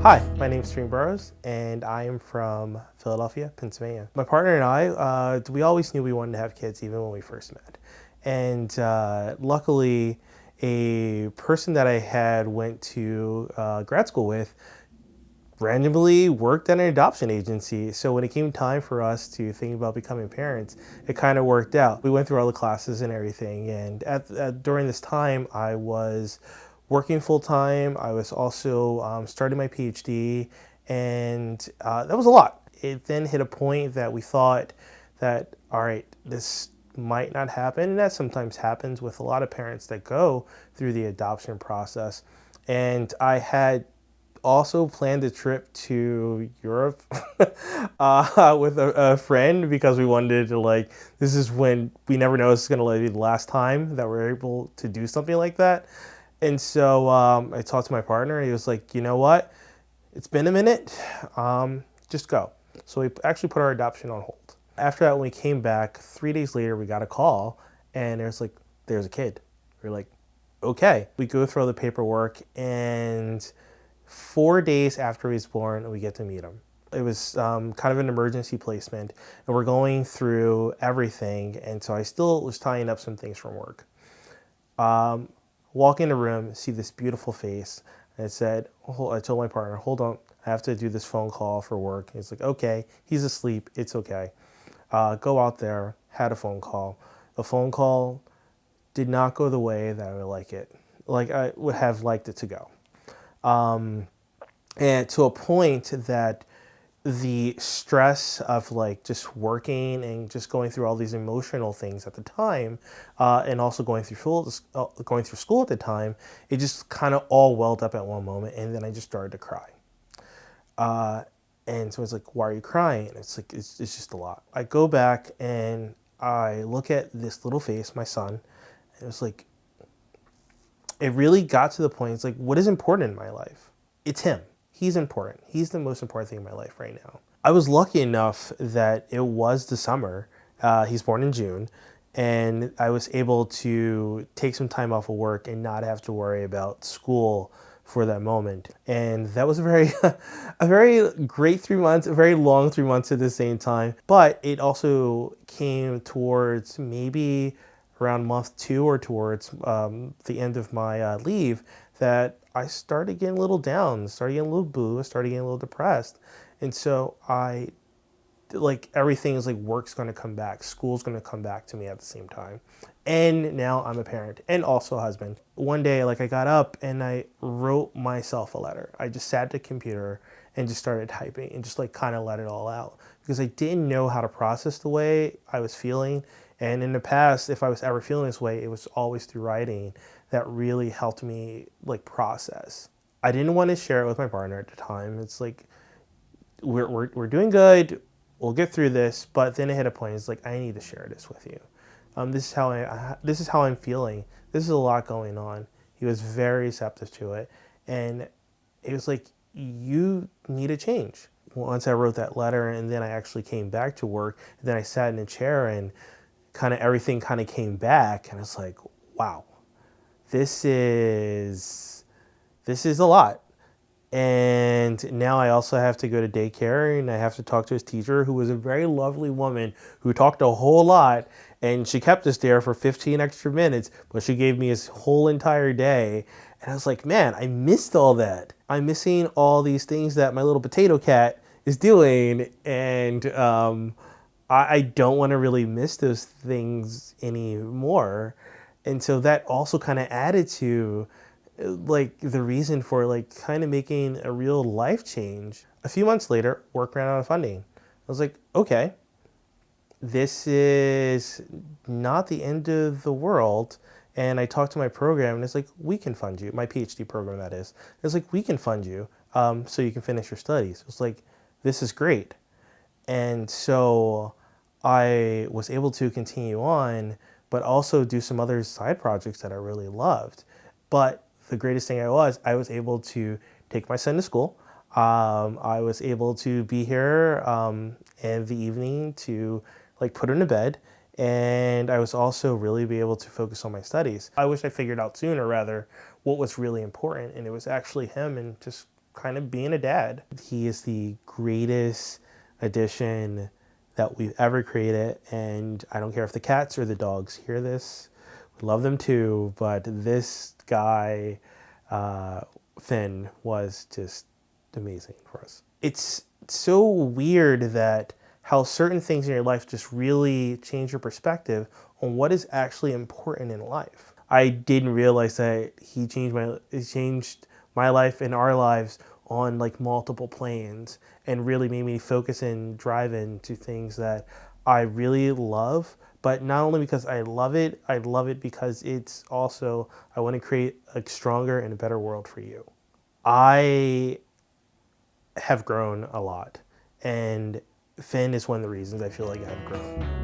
Hi, my name is Tariem Burroughs, and I am from Philadelphia, Pennsylvania. My partner and I, we always knew we wanted to have kids even when we first met. And luckily, a person that I had went to grad school with randomly worked at an adoption agency. So when it came time for us to think about becoming parents, it kind of worked out. We went through all the classes and everything. And during this time, I was working full time. I was also starting my PhD, and that was a lot. It then hit a point that we thought that, all right, this might not happen. And that sometimes happens with a lot of parents that go through the adoption process. And I had also planned a trip to Europe with a friend because we wanted to this is when we never know it's going to be the last time that we're able to do something like that. And so I talked to my partner and he was like, you know what? It's been a minute. Just go. So we actually put our adoption on hold. After that, when we came back, 3 days later, we got a call and there's a kid. We're like, okay. We go through all the paperwork, and 4 days after he was born, we get to meet him. It was kind of an emergency placement, and we're going through everything. And so I still was tying up some things from work. Walk in the room, see this beautiful face, and I told my partner, hold on, I have to do this phone call for work. And he's like, okay, he's asleep, it's okay. Go out there, had a phone call. The phone call did not go the way that I would like it, like I would have liked it to go. And to a point that the stress of just working and just going through all these emotional things at the time, and also going through school at the time, it just kind of all welled up at one moment, and then I just started to cry. And so it's like, why are you crying? And it's like it's just a lot. I go back and I look at this little face, my son, and it was like it really got to the point. It's like, what is important in my life? It's him. He's important. He's the most important thing in my life right now. I was lucky enough that it was the summer. He's born in June, and I was able to take some time off of work and not have to worry about school for that moment. And that was a very, a very great 3 months, a very long 3 months at the same time. But it also came towards maybe around month two or towards the end of my leave that I started getting a little down, started getting a little blue, started getting a little depressed. And so everything is like work's going to come back, school's going to come back to me at the same time. And now I'm a parent and also a husband. One day, I got up and I wrote myself a letter. I just sat at the computer and just started typing and just kind of let it all out because I didn't know how to process the way I was feeling. And in the past, if I was ever feeling this way, it was always through writing that really helped me process. I didn't want to share it with my partner at the time. It's like, we're doing good. We'll get through this. But then it hit a point. It's like, I need to share this with you. This is how I'm feeling. This is a lot going on. He was very receptive to it, and it was like, you need a change. Once I wrote that letter, and then I actually came back to work, and then I sat in a chair, and kind of everything kind of came back, and it's like, wow, this is a lot. And now I also have to go to daycare and I have to talk to his teacher, who was a very lovely woman who talked a whole lot. And she kept us there for 15 extra minutes, but she gave me his whole entire day. And I was like, man, I missed all that. I'm missing all these things that my little potato cat is doing. And I don't want to really miss those things anymore. And so that also kind of added to the reason for kind of making a real life change. A few months later, work ran out of funding. I was like, okay, this is not the end of the world. And I talked to my program, and it's like, we can fund you. My PhD program, that is. It's like, we can fund you so you can finish your studies. It's like, this is great. And so I was able to continue on, but also do some other side projects that I really loved. But the greatest thing I was able to take my son to school. I was able to be here in the evening to put him to bed. And I was also really be able to focus on my studies. I wish I figured out sooner, rather, what was really important. And it was actually him and just kind of being a dad. He is the greatest addition that we've ever created, and I don't care if the cats or the dogs hear this. We love them too, but this guy, Finn, was just amazing for us. It's so weird that how certain things in your life just really change your perspective on what is actually important in life. I didn't realize that he changed my life and our lives on like multiple planes, and really made me focus and drive into things that I really love. But not only because I love it because it's also, I want to create a stronger and a better world for you. I have grown a lot, and Finn is one of the reasons I feel like I've grown.